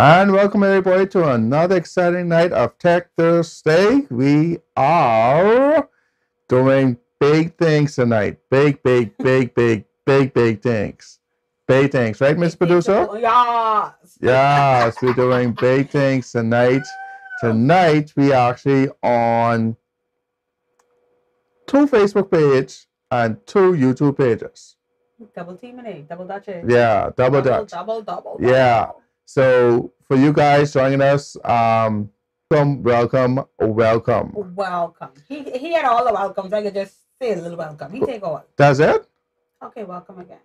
And welcome everybody to another exciting night of Tech Thursday. We are doing big things tonight. Big things. Big things, right, Miss Producer? Yes. Yes, we're doing big things tonight. Tonight we are actually on 2 Facebook pages and 2 YouTube pages. Double team and double dutch. Yeah, double Dutch. Double. Yeah. So for you guys joining us, welcome. Welcome. He had all the welcomes. I could just say a little welcome. He take all. That's it? Okay, welcome again.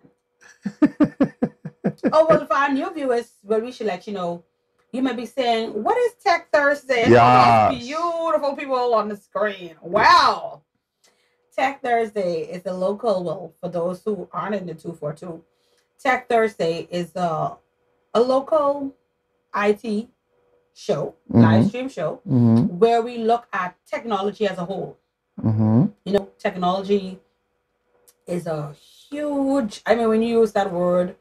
Oh, well, for our new viewers, well, we should let you know. You may be saying, what is Tech Thursday? Yeah. Those beautiful people on the screen. Wow. Tech Thursday is a local, well, for those who aren't in the 242, Tech Thursday is a local IT show, live stream show, where we look at technology as a whole. You know, technology is a huge, I mean, when you use that word,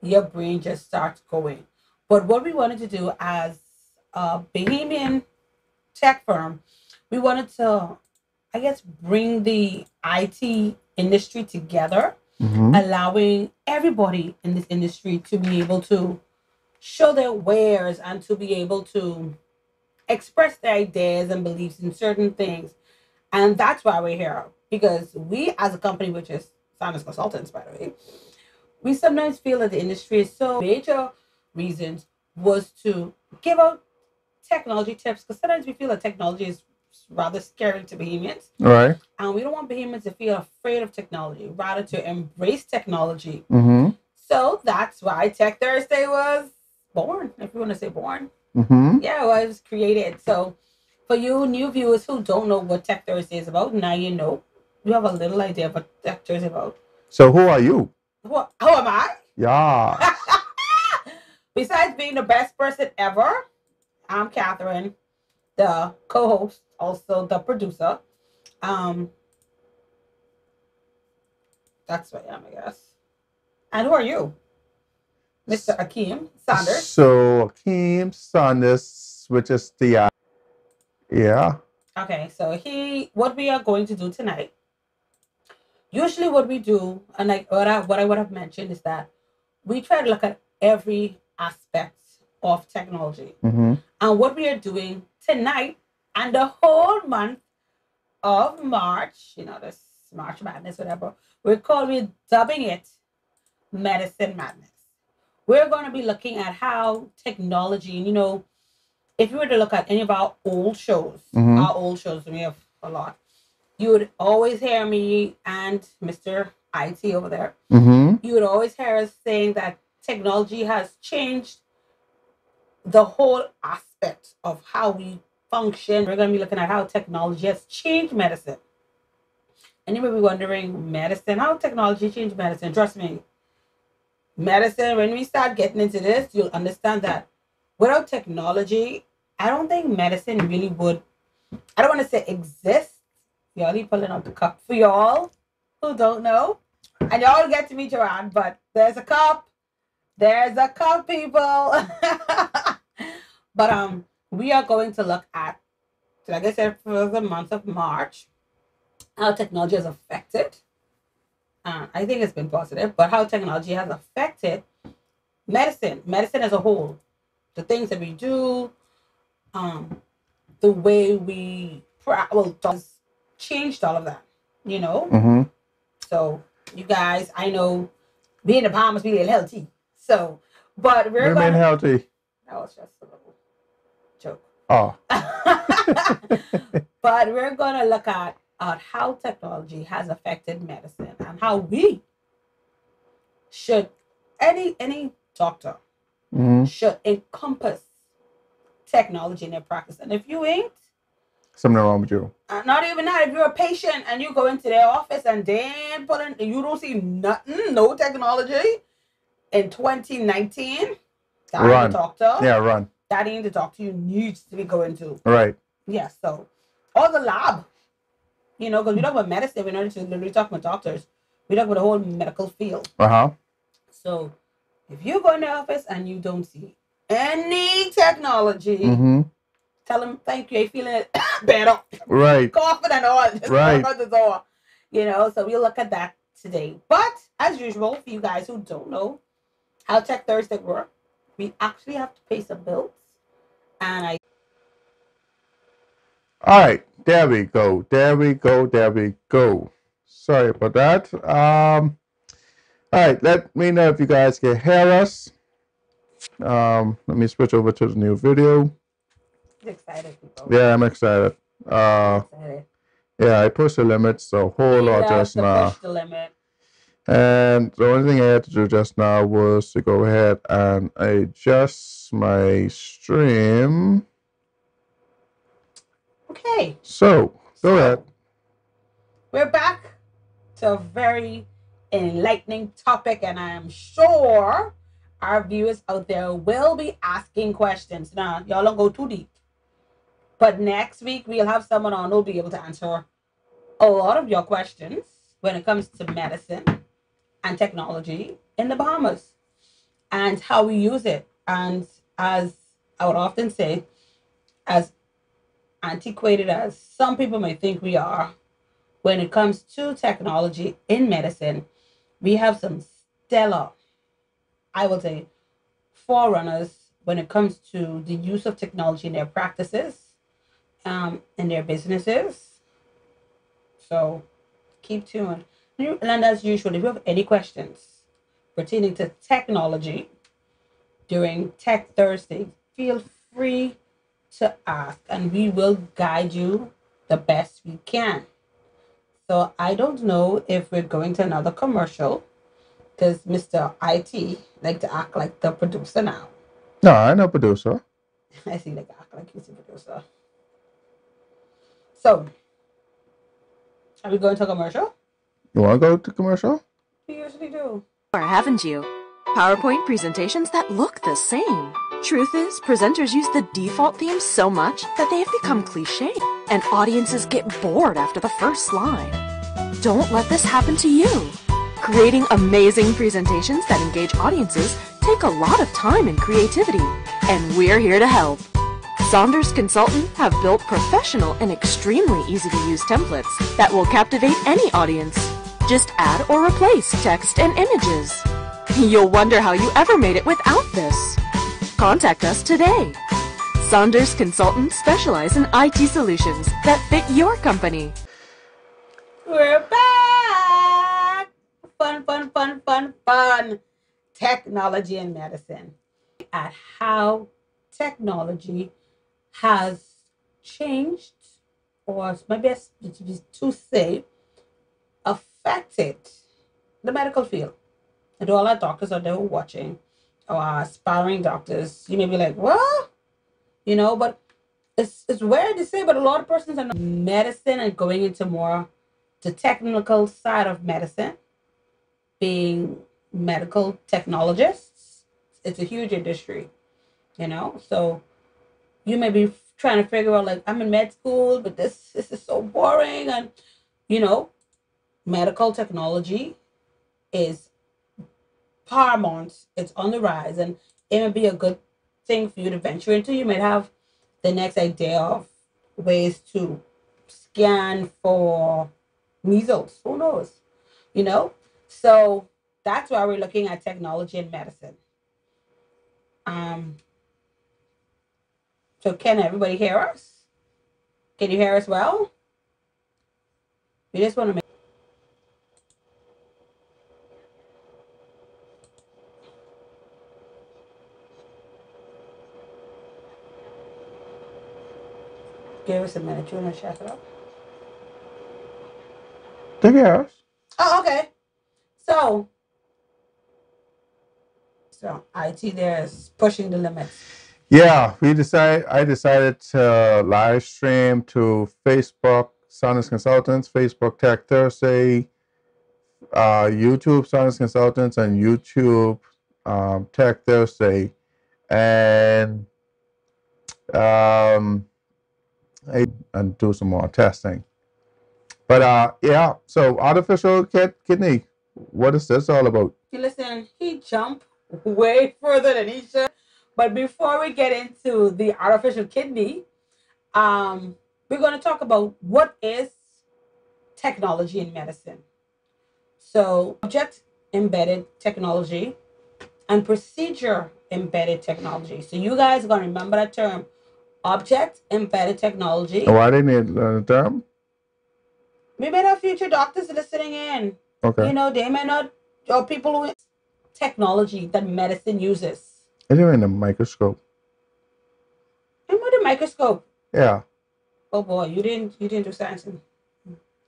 your brain just starts going. But what we wanted to do as a Bahamian tech firm, we wanted to, I guess, bring the IT industry together, allowing everybody in this industry to be able to show their wares and to be able to express their ideas and beliefs in certain things. And that's why we're here. Because we, as a company, which is Sanders Consultants, by the way, we sometimes feel that the industry is so major reasons was to give out technology tips, because sometimes we feel that technology is rather scary to Bahamians. Right. And we don't want Bahamians to feel afraid of technology, rather to embrace technology. So that's why Tech Thursday was born, if you want to say born. Yeah, well, it was created. So for you new viewers who don't know what Tech Thursday is about, now you know. You have a little idea of what Tech Thursday is about. So who are you? Who am I? Yeah. Besides being the best person ever, I'm Catherine, the co-host, also the producer. That's what I am, I guess. And who are you? Mr. Akeem Sanders. So Akeem Sanders, which is the yeah. Okay, so what we are going to do tonight. Usually, what we do, and like what I would have mentioned, is that we try to look at every aspect of technology. And what we are doing tonight and the whole month of March, you know, this March Madness, whatever, we're dubbing it Medicine Madness. We're going to be looking at how technology, you know, if you were to look at any of our old shows, we have a lot, you would always hear me and Mr. IT over there. You would always hear us saying that technology has changed the whole aspect of how we function. We're going to be looking at how technology has changed medicine. And you may be wondering, medicine, how technology changed medicine? Trust me, medicine, when we start getting into this, you'll understand that without technology, I don't think medicine really would, I don't want to say exist. Y'all keep pulling out the cup for y'all who don't know. And y'all get to meet Joanne, but there's a cup. There's a cup, people. But we are going to look at, like I said, for the month of March, how technology has affected. I think it's been positive, but how technology has affected medicine as a whole, the things that we do, the way we does changed all of that, you know. So you guys, I know being the Bahamas be a little healthy. So, but we're going healthy. That was just a little joke. Oh. But we're gonna look at how technology has affected medicine and how we should any doctor should encompass technology in their practice. And if you ain't, something wrong with you. Not even that. If you're a patient and you go into their office and then you don't see nothing, no technology in 2019, that ain't the doctor. Yeah, run. That ain't the doctor you need to be going to. Right. Yeah, so, or the lab, you know, because we talk about medicine, we're not literally talking about doctors. We talk about the whole medical field. So, if you go in the office and you don't see any technology. Mm-hmm. Tell them thank you. You're feeling better. Right. Coughing and all. Just right. out the door. You know, so we'll look at that today. But as usual, for you guys who don't know how Tech Thursday work, we actually have to pay some bills. And all right, there we go. There we go. There we go. Sorry about that. All right, let me know if you guys can hear us. Let me switch over to the new video. Excited, people. Yeah, I'm excited. Excited. Yeah, I pushed the limits a whole lot just now. Push the limit. And the only thing I had to do just now was to go ahead and adjust my stream. Okay. So, go ahead. We're back to a very enlightening topic, and I am sure our viewers out there will be asking questions. Now, y'all don't go too deep. But next week, we'll have someone on who'll be able to answer a lot of your questions when it comes to medicine and technology in the Bahamas and how we use it. And as I would often say, as antiquated as some people may think we are, when it comes to technology in medicine, we have some stellar, I would say, forerunners when it comes to the use of technology in their practices, in their businesses. So keep tuned. And as usual, if you have any questions pertaining to technology during Tech Thursday, feel free to ask and we will guide you the best we can. So I don't know if we're going to another commercial because Mr. IT like to act like the producer now. No, I'm no producer. I see like act like he's a producer. So are we going to a commercial? You want to go to commercial? We usually do. Haven't you? PowerPoint presentations that look the same. Truth is, presenters use the default theme so much that they have become cliche, and audiences get bored after the first slide. Don't let this happen to you. Creating amazing presentations that engage audiences take a lot of time and creativity, and we're here to help. Saunders Consultant have built professional and extremely easy-to-use templates that will captivate any audience. Just add or replace text and images. You'll wonder how you ever made it without this. Contact us today. Saunders Consultants specialize in IT solutions that fit your company. We're back! Fun, fun, fun, fun, fun. Technology and medicine. At how technology has changed, or maybe to say, affected the medical field. And to all our doctors out there who are watching, or our aspiring doctors, you may be like, what? You know, but it's weird to say, but a lot of persons are not medicine and going into more the technical side of medicine, being medical technologists. It's a huge industry, you know. So you may be trying to figure out, like, I'm in med school, but this is so boring. And, you know, medical technology is paramount. It's on the rise, and it may be a good thing for you to venture into. You might have the next idea of ways to scan for measles. Who knows? You know? So that's why we're looking at technology in medicine. So can everybody hear us? Can you hear us well? We just want to make give us a minute. You want to check it out? They can hear us. Oh, okay. So IT there is pushing the limits. Yeah, I decided to live stream to Facebook Saunders Consultants, Facebook Tech Thursday, YouTube Saunders Consultants, and YouTube Tech Thursday, and do some more testing. But yeah, so artificial kidney, what is this all about? You listen, he jumped way further than he should. But before we get into the artificial kidney, we're going to talk about what is technology in medicine. So, object embedded technology and procedure embedded technology. So, you guys are going to remember that term, object embedded technology. Why they need the term? We may have future doctors listening in. Okay. You know, they may not, or people who technology that medicine uses. Is it in the microscope? And with a microscope. Yeah. Oh boy, you didn't do science in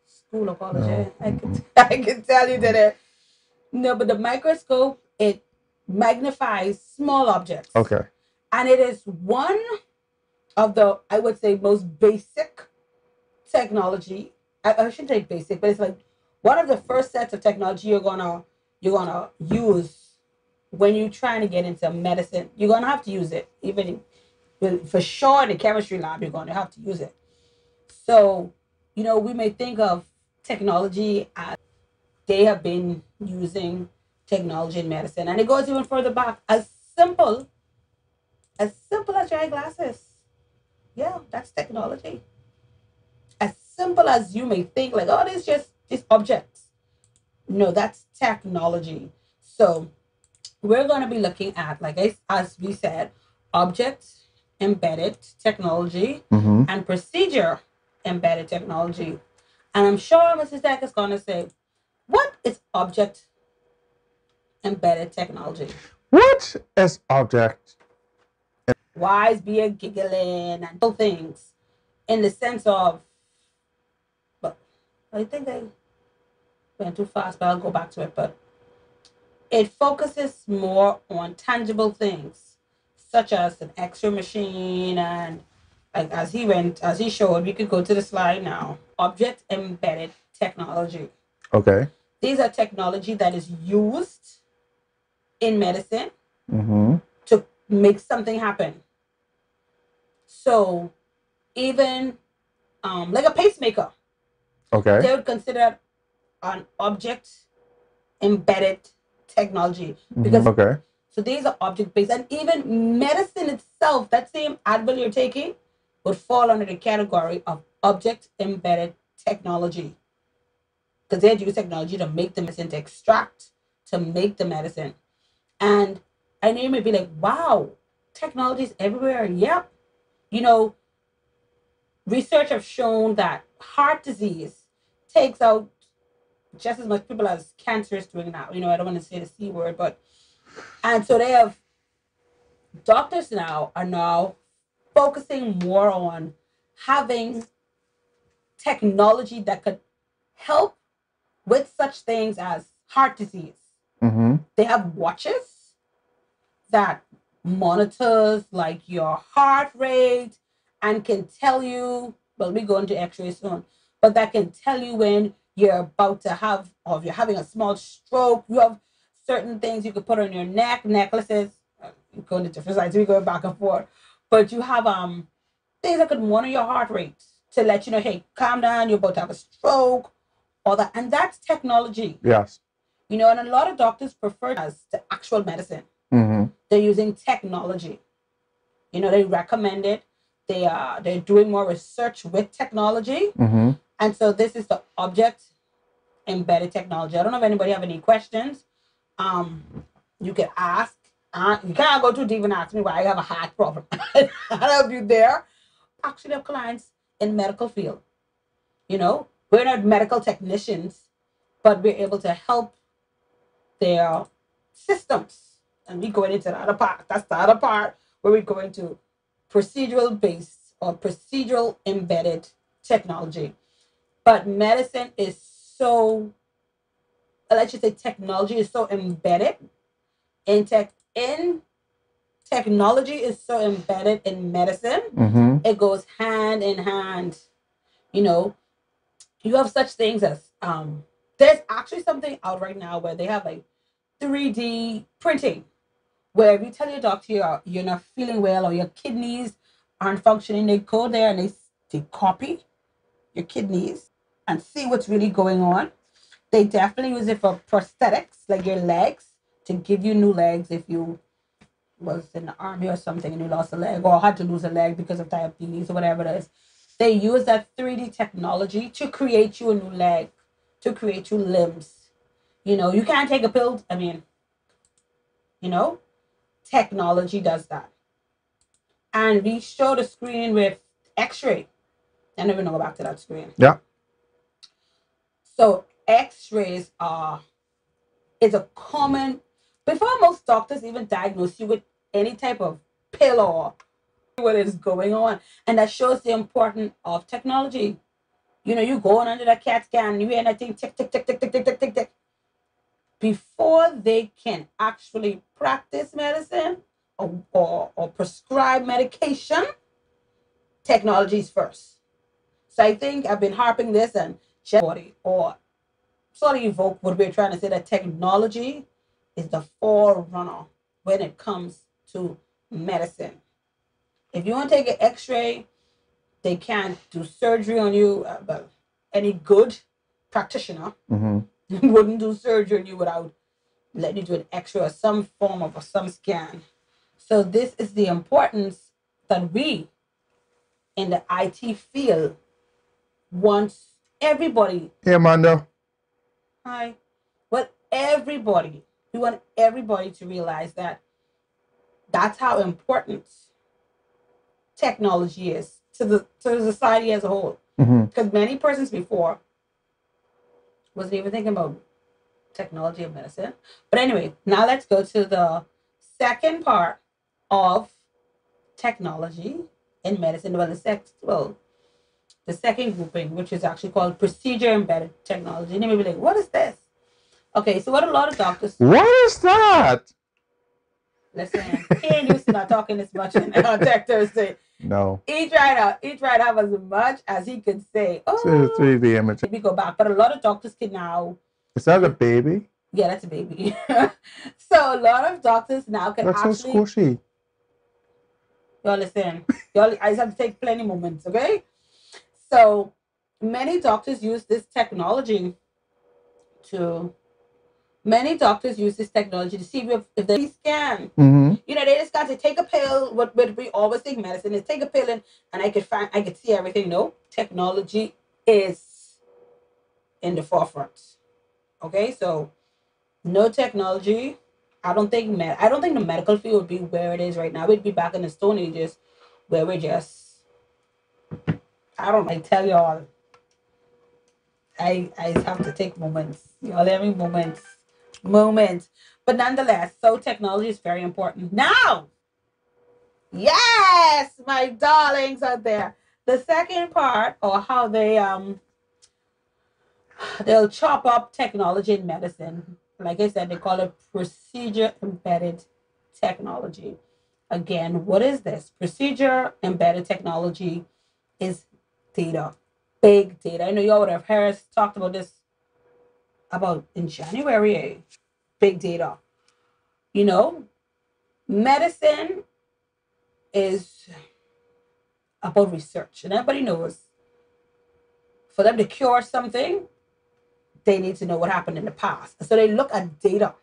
school or college. No. I can tell you that no, but the microscope, it magnifies small objects. Okay. And it is one of the, I would say, most basic technology. I shouldn't say basic, but it's like one of the first sets of technology you're gonna use when you're trying to get into medicine. You're gonna have to use it, even for sure in the chemistry lab. You're gonna have to use it. So, we may think of technology as they have been using technology in medicine, and it goes even further back. Simple as simple as your eyeglasses. Yeah, that's technology. As simple as you may think, like, oh, this just objects. No, that's technology. So we're going to be looking at, like as we said, object embedded technology and procedure embedded technology. And I'm sure Mrs. Deck is going to say, what is object embedded technology? What is object? Why is being giggling and all things in the sense of, but I think I went too fast, but I'll go back to it. But it focuses more on tangible things, such as an X-ray machine, and like as he showed, we could go to the slide now. Object embedded technology. Okay. These are technology that is used in medicine Mm-hmm. to make something happen. So even like a pacemaker, Okay. they would consider an object embedded technology because Okay. so these are object based, and even medicine itself, that same Advil you're taking, would fall under the category of object embedded technology because they use technology to make the medicine, to extract, to make the medicine. And I know you may be like, wow, technology is everywhere. Yep. Research have shown that heart disease takes out just as much people as cancer is doing now. I don't want to say the C word, but and so they have doctors now are now focusing more on having technology that could help with such things as heart disease. Mm-hmm. They have watches that monitors like your heart rate and can tell you, well, we go into x-ray soon, but that can tell you when you're about to have, or if you're having a small stroke. You have certain things you could put on your neck, necklaces, going to different sides, we go back and forth, but you have things that could monitor your heart rate to let you know, hey, calm down, you're about to have a stroke, all that. And that's technology. Yes. And a lot of doctors prefer as the actual medicine. Mm-hmm. They're using technology. They recommend it. They're doing more research with technology. Mm-hmm. And so this is the object embedded technology. I don't know if anybody have any questions. You can ask. You can't go too deep and ask me why I have a heart problem. I'll help you there. Actually, have clients in medical field. We're not medical technicians, but we're able to help their systems. And we go into the other part. That's the other part where we go into procedural based or procedural embedded technology. But medicine is so, let's just say technology is so embedded in technology is so embedded in medicine. Mm-hmm. It goes hand in hand. You have such things as there's actually something out right now where they have like 3D printing, where if you tell your doctor you're not feeling well or your kidneys aren't functioning, they go there and they copy your kidneys and see what's really going on. They definitely use it for prosthetics, like your legs, to give you new legs if you was in the army or something and you lost a leg or had to lose a leg because of diabetes or whatever it is, they use that 3D technology to create you a new leg, to create you limbs. You know, you can't take a pill. I mean, you know, technology does that. And we show the screen with X-ray. I never know, go back to that screen. Yeah. So X-rays is a common, before most doctors even diagnose you with any type of pill or what is going on. And that shows the importance of technology. You know, you going under the CAT scan, you hear that thing tick, tick, tick, tick, tick, tick, tick, tick, tick. Before they can actually practice medicine or prescribe medication, technology is first. So I think I've been harping this and body or sort of evoke what we're trying to say, that technology is the forerunner when it comes to medicine. If you want to take an x-ray, they can't do surgery on you. But any good practitioner wouldn't do surgery on you without letting you do an x-ray or some form of some scan. So this is the importance that we in the IT field want everybody. Hey, Amanda. Hi. Well, everybody. We want everybody to realize that that's how important technology is to the society as a whole. Because many persons before wasn't even thinking about technology of medicine. But anyway, now let's go to the second part of technology in medicine. Well, the second grouping, which is actually called procedure embedded technology. And you may be like, what is this? Okay, so what a lot of doctors. What is that? Listen, he ain't used to not talking this much in Tech Thursday. No. He tried out as much as he could say. It's a 3D image. We go back, but a lot of doctors can now. Is that a baby? Yeah, that's a baby. So a lot of doctors now can That's actually. so squishy. Y'all listen. Y'all, I just have to take plenty moments, okay? So many doctors use this technology to. Many doctors use this technology to see if they scan. You know, they just got to take a pill. What we always think medicine is take a pill and I could see everything. No, technology is in the forefront. Okay, so no technology. I don't think the medical field would be where it is right now. We'd be back in the Stone Ages, where we're just. I don't know. I tell y'all. I have to take moments. Y'all having moments. But nonetheless, so technology is very important now. Yes, my darlings out there, the second part, or how they'll chop up technology in medicine. Like I said, they call it procedure embedded technology. Again, what is this? Procedure embedded technology is data, big data. I know y'all would have heard us talked about this about in January. Big data. You know, medicine is about research, and everybody knows for them to cure something, they need to know what happened in the past. So they look at data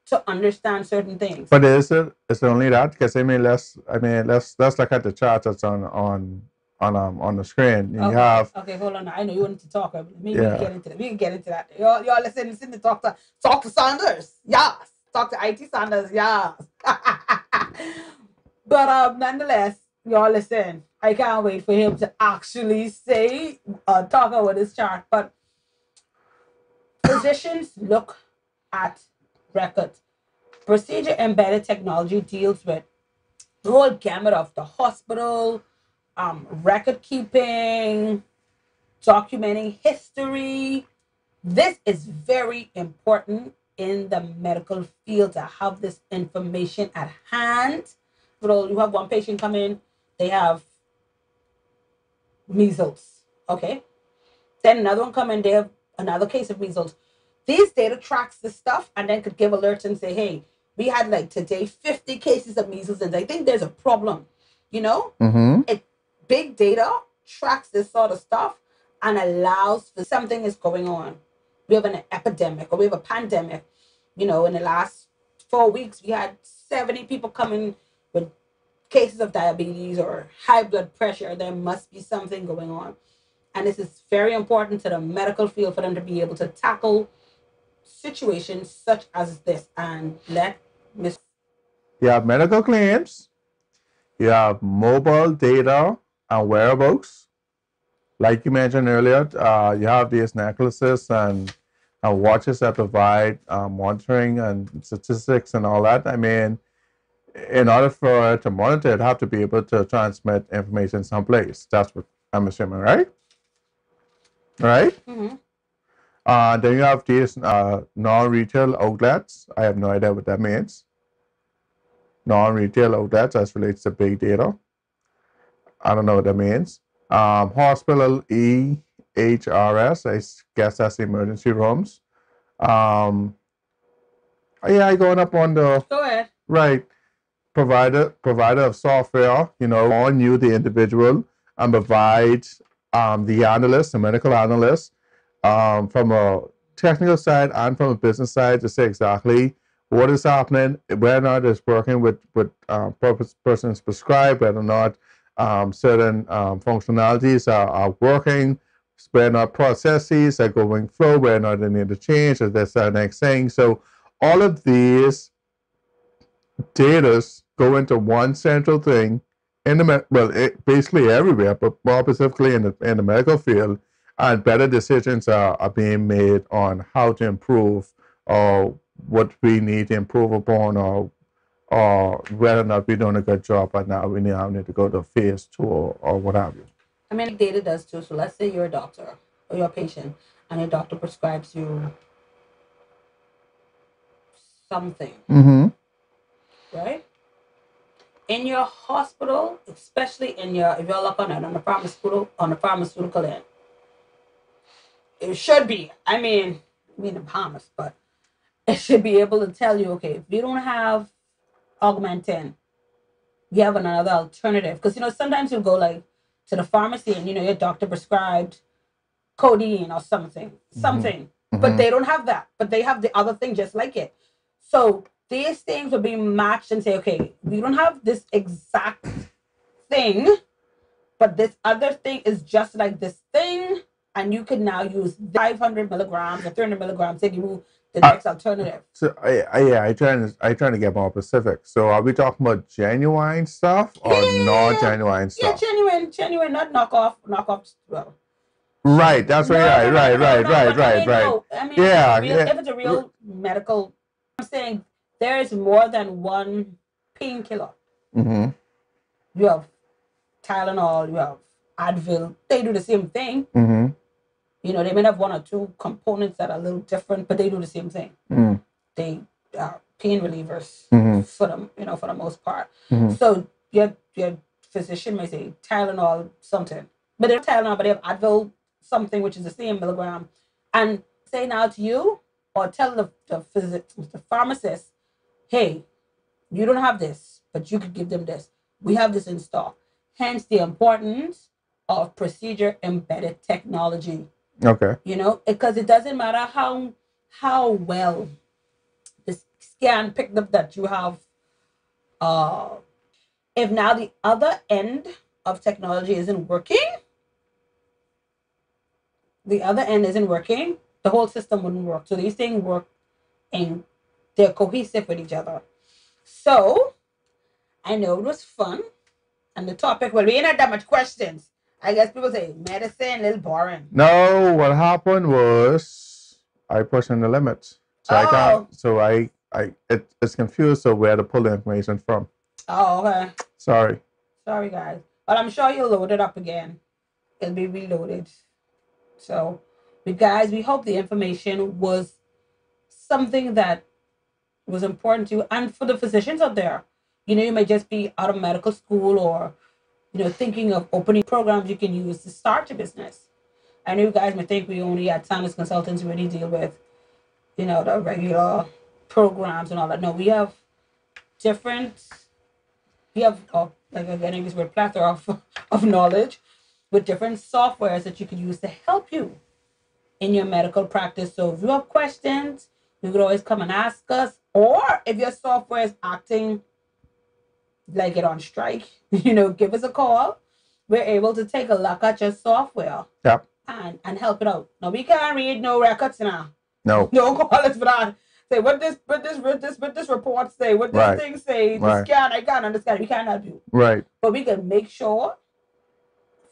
to understand certain things. But is it only that? Because let's look at the chart that's on the screen. You Okay. have Okay, hold on. I know you wanted to talk. Maybe we can get into that. We can get into that. Y'all listen to talk to Sanders. Yes. Talk to IT Sanders. Yes. But nonetheless, y'all listen. I can't wait for him to actually say talk about his chart. But physicians look at records. Procedure embedded technology deals with the whole gamut of the hospital, record keeping, documenting history. This is very important in the medical field to have this information at hand. You have one patient come in, they have measles. Okay. Then another one come in, they have another case of measles. These data tracks this stuff and then could give alerts and say, hey, we had like today 50 cases of measles and I think there's a problem. You know? Big data tracks this sort of stuff and allows for something is going on. We have an epidemic or we have a pandemic. You know, in the last 4 weeks, we had 70 people coming with cases of diabetes or high blood pressure, there must be something going on. And this is very important to the medical field for them to be able to tackle situations such as this. And let Miss. You have medical claims, you have mobile data and wearables. Like you mentioned earlier, you have these necklaces and watches that provide monitoring and statistics and all that. I mean, in order for it to monitor, it'd have to be able to transmit information someplace. That's what I'm assuming, right? Right? Mm-hmm. Then you have these non-retail outlets. I have no idea what that means. Non-retail outlets as relates to big data. I don't know what that means. Hospital EHRS, I guess that's the emergency rooms. Yeah, going up on the Go ahead. right provider of software, on you, the individual, and provide the medical analyst, from a technical side and from a business side to say exactly what is happening, whether or not it's working with persons prescribed, whether or not certain functionalities are working, whether or not processes are going through, whether or not they need to change, or that's the next thing. So all of these data go into one central thing in the basically everywhere, but more specifically in the medical field, and better decisions are being made on how to improve or what we need to improve upon, or whether or not we're doing a good job, but now we now need to go to phase 2 or what have you. I mean, data does too. So let's say you're a doctor or you're a patient and your doctor prescribes you something, Mm-hmm. right? In your hospital, especially if you're looking at on the pharmaceutical end, it should be. I mean the promise, but it should be able to tell you, okay, if you don't have augmentin, you have another alternative. Because sometimes you'll go like to the pharmacy and your doctor prescribed codeine or something, Mm-hmm. but they don't have that. But they have the other thing just like it. So these things will be matched and say, okay, we don't have this exact thing, but this other thing is just like this thing, and you can now use 500 milligrams or 300 milligrams to give you the next alternative. So I trying to get more specific. So are we talking about genuine stuff or not genuine Yeah, stuff? genuine, not knockoff. Well, Right, that's right. Right. no. I mean, Yeah, if it's a real medical, I'm saying there is more than one painkiller. Mm-hmm. You have Tylenol, you have Advil. They do the same thing. Mm-hmm. They may have one or two components that are a little different, but they do the same thing. Mm-hmm. They are pain relievers for them, for the most part. Mm-hmm. So your physician may say Tylenol something, but they have Tylenol, but they have Advil something, which is the same milligram, and say now to you or tell the pharmacist, hey, you don't have this, but you could give them this. We have this in stock. Hence the importance of procedure embedded technology. Okay. Because it doesn't matter how well the scan picked up that you have. If now the other end of technology isn't working, the whole system wouldn't work. So these things work and they're cohesive with each other. So I know it was fun. And the topic, well, we ain't had that much questions. I guess people say medicine, a little boring. No, what happened was I pushed in the limits. So it's confused of where to pull the information from. Oh, okay. Sorry, guys. But I'm sure you'll load it up again. It'll be reloaded. So, we hope the information was something that was important to you. And for the physicians out there, you may just be out of medical school or, thinking of opening programs you can use to start your business. I know you guys may think we only at Sanders Consultants really deal with, the regular programs and all that. No, we have like again, I use the word plethora of knowledge with different softwares that you can use to help you in your medical practice. So if you have questions, you could always come and ask us, Or if your software is acting like it on strike, give us a call. We're able to take a look at your software. Yep. And help it out. Now we can't read no records now. No. Don't call us for that. Say what this report say, what this thing say, the scan, I can't understand. We can't help you. Right. But we can make sure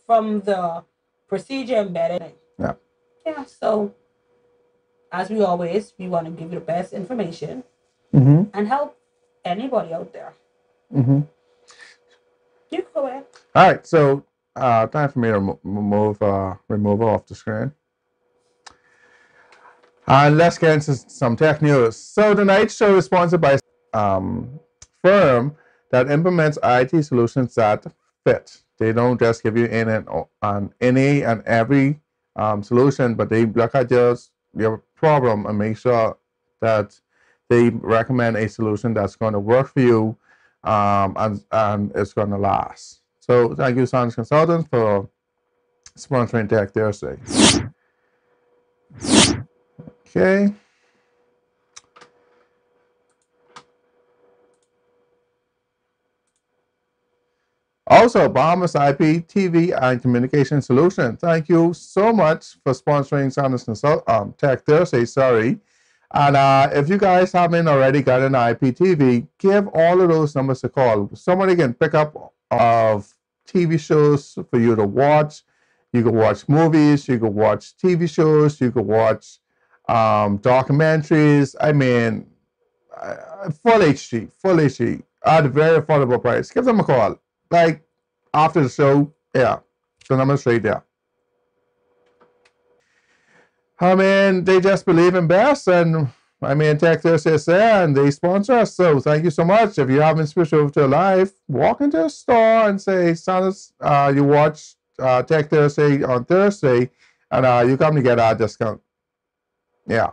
from the procedure embedded. Yeah. Yeah. So as we always, we want to give you the best information and help anybody out there. You can go ahead. All right. So time for me to remove off the screen. And let's get into some tech news. So tonight's show is sponsored by firm that implements IT solutions that fit. They don't just give you any and every solution, but they look at your problem and make sure that they recommend a solution that's going to work for you and it's going to last. So thank you, Sonic Consultants, for sponsoring Tech Thursday. Okay. Also, Bahamas IP, TV, and Communication Solution. Thank you so much for sponsoring Tech Thursday. Sorry. And if you guys haven't already got an IPTV, give all of those numbers a call. Somebody can pick up of TV shows for you to watch. You can watch movies. You can watch TV shows. You can watch documentaries. I mean, full HD at a very affordable price. Give them a call. Like after the show, yeah, the number's right there. I mean, they just believe in best, and I mean, Tech Thursday is there, and they sponsor us. So thank you so much. If you haven't switched over to Aliv, walk into a store and say, "Sonis, you watch Tech Thursday on Thursday, and you come to get our discount." Yeah,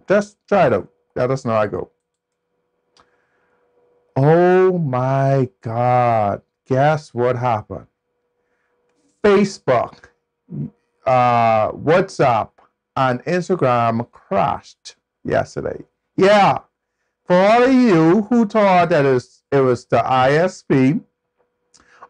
just try it out. Let us know how I go. Oh my God! Guess what happened? Facebook, WhatsApp, and Instagram crashed yesterday. Yeah, for all of you who thought that it was the ISP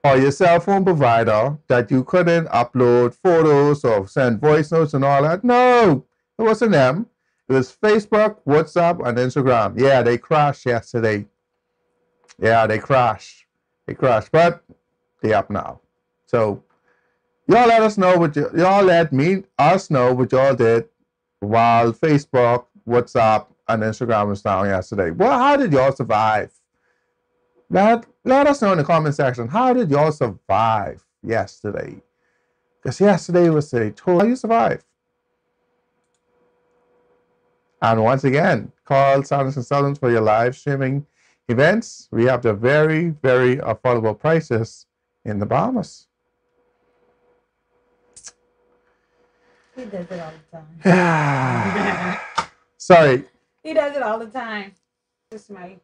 or your cell phone provider that you couldn't upload photos or send voice notes and all that, no, it wasn't them. It was Facebook, WhatsApp, and Instagram. Yeah, they crashed yesterday. Yeah, they crashed. But they're up now. So y'all let us know what y'all let us know what y'all did while Facebook, WhatsApp, and Instagram was down yesterday. Well, how did y'all survive? Let us know in the comment section. How did y'all survive yesterday? Because yesterday was a total. How you survive? And once again, call Sound Consultants for your live streaming events. We have the very, very affordable prices in the Bahamas. He does it all the time. Sorry. He does it all the time. Just my